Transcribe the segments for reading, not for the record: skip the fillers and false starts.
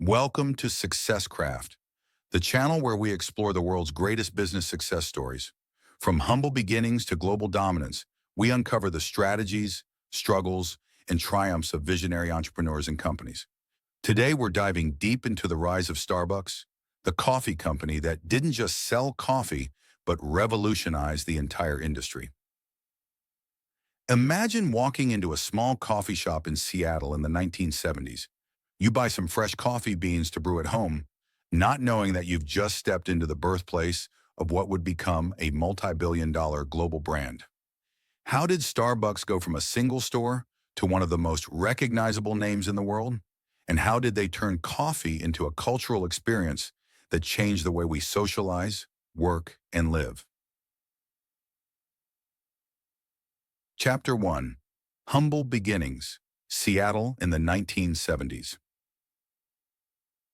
Welcome to SuccessCraft, the channel where we explore the world's greatest business success stories. From humble beginnings to global dominance, we uncover the strategies, struggles, and triumphs of visionary entrepreneurs and companies. Today, we're diving deep into the rise of Starbucks, the coffee company that didn't just sell coffee, but revolutionized the entire industry. Imagine walking into a small coffee shop in Seattle in the 1970s. You buy some fresh coffee beans to brew at home, not knowing that you've just stepped into the birthplace of what would become a multi-billion-dollar global brand. How did Starbucks go from a single store to one of the most recognizable names in the world? And how did they turn coffee into a cultural experience that changed the way we socialize, work, and live? Chapter 1. Humble Beginnings, Seattle in the 1970s.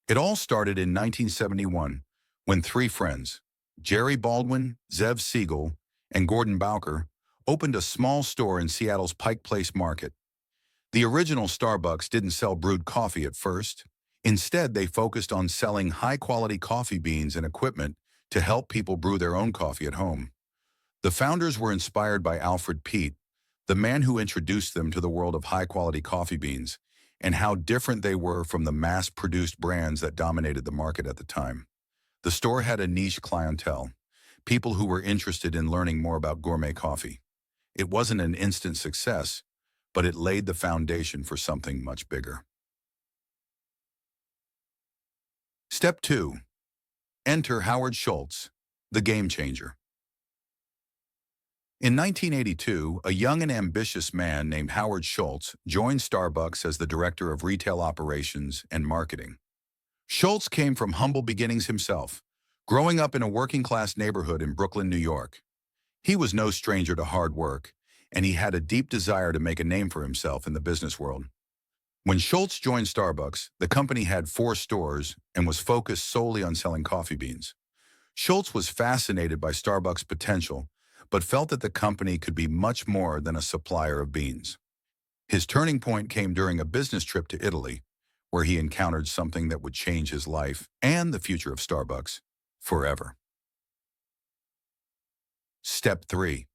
It all started in 1971 when three friends, Jerry Baldwin, Zev Siegel, and Gordon Bowker, opened a small store in Seattle's Pike Place Market. The original Starbucks didn't sell brewed coffee at first. Instead, they focused on selling high-quality coffee beans and equipment to help people brew their own coffee at home. The founders were inspired by Alfred Peet, the man who introduced them to the world of high-quality coffee beans, and how different they were from the mass-produced brands that dominated the market at the time. The store had a niche clientele, people who were interested in learning more about gourmet coffee. It wasn't an instant success, but it laid the foundation for something much bigger. Step 2. Enter Howard Schultz, the game changer. In 1982, a young and ambitious man named Howard Schultz joined Starbucks as the director of retail operations and marketing. Schultz came from humble beginnings himself, growing up in a working-class neighborhood in Brooklyn, New York. He was no stranger to hard work, and he had a deep desire to make a name for himself in the business world. When Schultz joined Starbucks, the company had 4 stores and was focused solely on selling coffee beans. Schultz was fascinated by Starbucks' potential, but felt that the company could be much more than a supplier of beans. His turning point came during a business trip to Italy, where he encountered something that would change his life and the future of Starbucks forever. Step 3.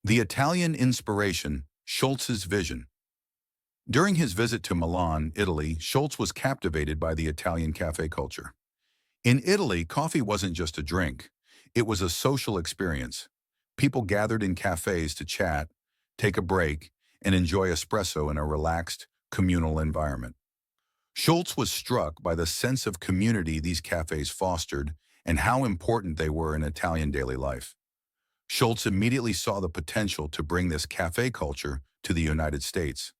The Italian inspiration, Schultz's vision. During his visit to Milan, Italy, Schultz was captivated by the Italian cafe culture. In Italy, coffee wasn't just a drink. It was a social experience. People gathered in cafes to chat, take a break, and enjoy espresso in a relaxed, communal environment. Schultz was struck by the sense of community these cafes fostered and how important they were in Italian daily life. Schultz immediately saw the potential to bring this cafe culture to the United States.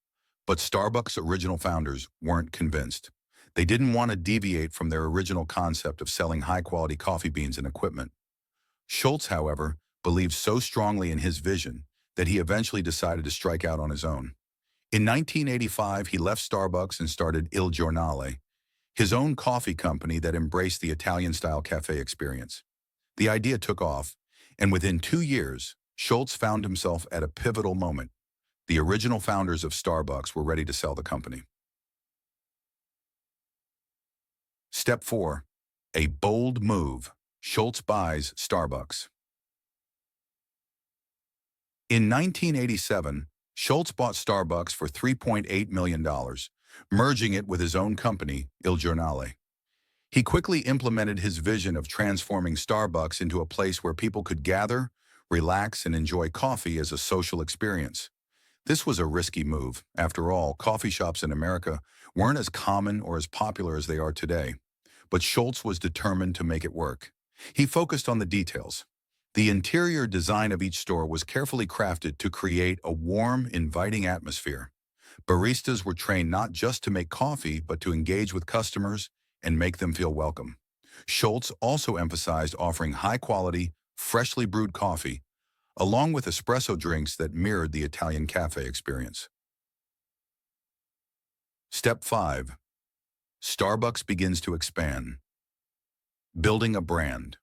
But Starbucks' original founders weren't convinced. They didn't want to deviate from their original concept of selling high-quality coffee beans and equipment. Schultz, however, believed so strongly in his vision that he eventually decided to strike out on his own. In 1985, he left Starbucks and started Il Giornale, his own coffee company that embraced the Italian-style cafe experience. The idea took off, and within 2 years, Schultz found himself at a pivotal moment. The original founders of Starbucks were ready to sell the company. Step 4. A bold move. Schultz buys Starbucks. In 1987, Schultz bought Starbucks for $3.8 million, merging it with his own company, Il Giornale. He quickly implemented his vision of transforming Starbucks into a place where people could gather, relax, and enjoy coffee as a social experience. This was a risky move. After all, coffee shops in America weren't as common or as popular as they are today. But Schultz was determined to make it work. He focused on the details. The interior design of each store was carefully crafted to create a warm, inviting atmosphere. Baristas were trained not just to make coffee, but to engage with customers and make them feel welcome. Schultz also emphasized offering high-quality, freshly brewed coffee, along with espresso drinks that mirrored the Italian cafe experience. Step 5. Starbucks begins to expand. Building a brand.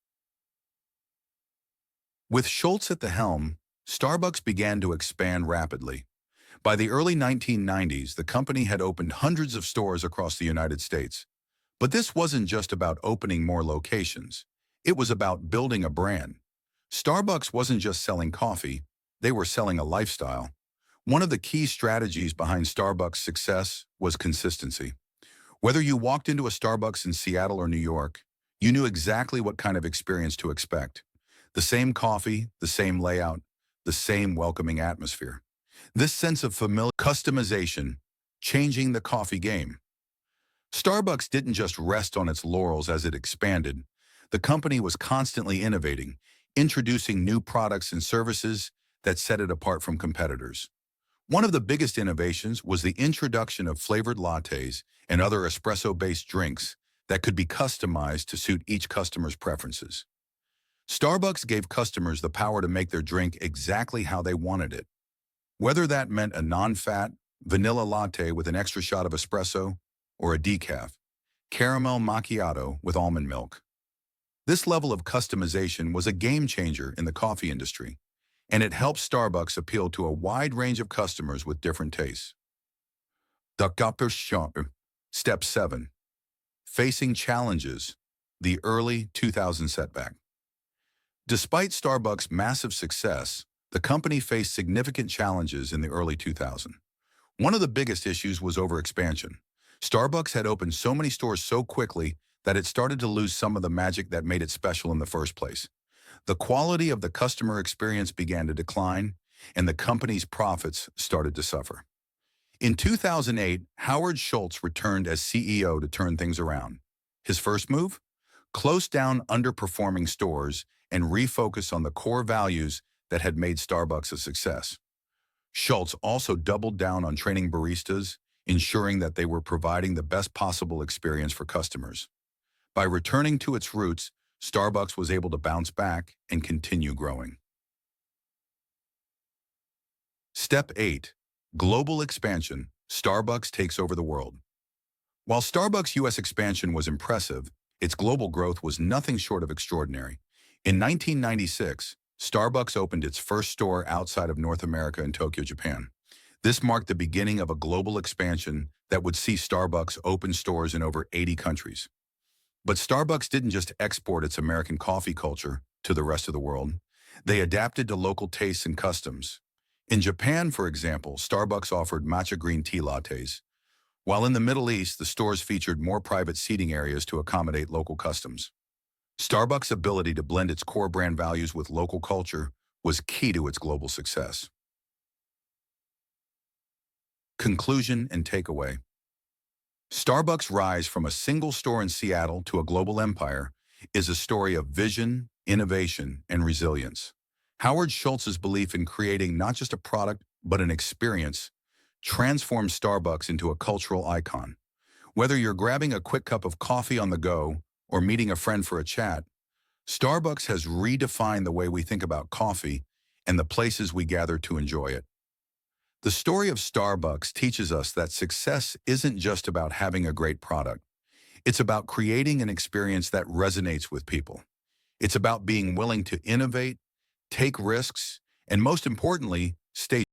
With Schultz at the helm, Starbucks began to expand rapidly. By the early 1990s, the company had opened hundreds of stores across the United States. But this wasn't just about opening more locations. It was about building a brand. Starbucks wasn't just selling coffee, they were selling a lifestyle. One of the key strategies behind Starbucks' success was consistency. Whether you walked into a Starbucks in Seattle or New York, you knew exactly what kind of experience to expect. The same coffee, the same layout, the same welcoming atmosphere. This sense of familiar customization, changing the coffee game. Starbucks didn't just rest on its laurels as it expanded. The company was constantly innovating, introducing new products and services that set it apart from competitors. One of the biggest innovations was the introduction of flavored lattes and other espresso-based drinks that could be customized to suit each customer's preferences. Starbucks gave customers the power to make their drink exactly how they wanted it. Whether that meant a non-fat, vanilla latte with an extra shot of espresso, or a decaf, caramel macchiato with almond milk. This level of customization was a game changer in the coffee industry, and it helped Starbucks appeal to a wide range of customers with different tastes. Step 7. Facing challenges, the early 2000 setback. Despite Starbucks' massive success, the company faced significant challenges in the early 2000s. One of the biggest issues was overexpansion. Starbucks had opened so many stores so quickly that it started to lose some of the magic that made it special in the first place. The quality of the customer experience began to decline, and the company's profits started to suffer. In 2008, Howard Schultz returned as CEO to turn things around. His first move? Close down underperforming stores and refocus on the core values that had made Starbucks a success. Schultz also doubled down on training baristas, ensuring that they were providing the best possible experience for customers. By returning to its roots, Starbucks was able to bounce back and continue growing. Step 8. Global expansion. Starbucks takes over the world. While Starbucks' U.S. expansion was impressive, its global growth was nothing short of extraordinary. In 1996, Starbucks opened its first store outside of North America in Tokyo, Japan. This marked the beginning of a global expansion that would see Starbucks open stores in over 80 countries. But Starbucks didn't just export its American coffee culture to the rest of the world. They adapted to local tastes and customs. In Japan, for example, Starbucks offered matcha green tea lattes, while in the Middle East, the stores featured more private seating areas to accommodate local customs. Starbucks' ability to blend its core brand values with local culture was key to its global success. Conclusion and takeaway. Starbucks' rise from a single store in Seattle to a global empire is a story of vision, innovation, and resilience. Howard Schultz's belief in creating not just a product, but an experience, transformed Starbucks into a cultural icon. Whether you're grabbing a quick cup of coffee on the go or meeting a friend for a chat, Starbucks has redefined the way we think about coffee and the places we gather to enjoy it. The story of Starbucks teaches us that success isn't just about having a great product. It's about creating an experience that resonates with people. It's about being willing to innovate, take risks, and most importantly, stay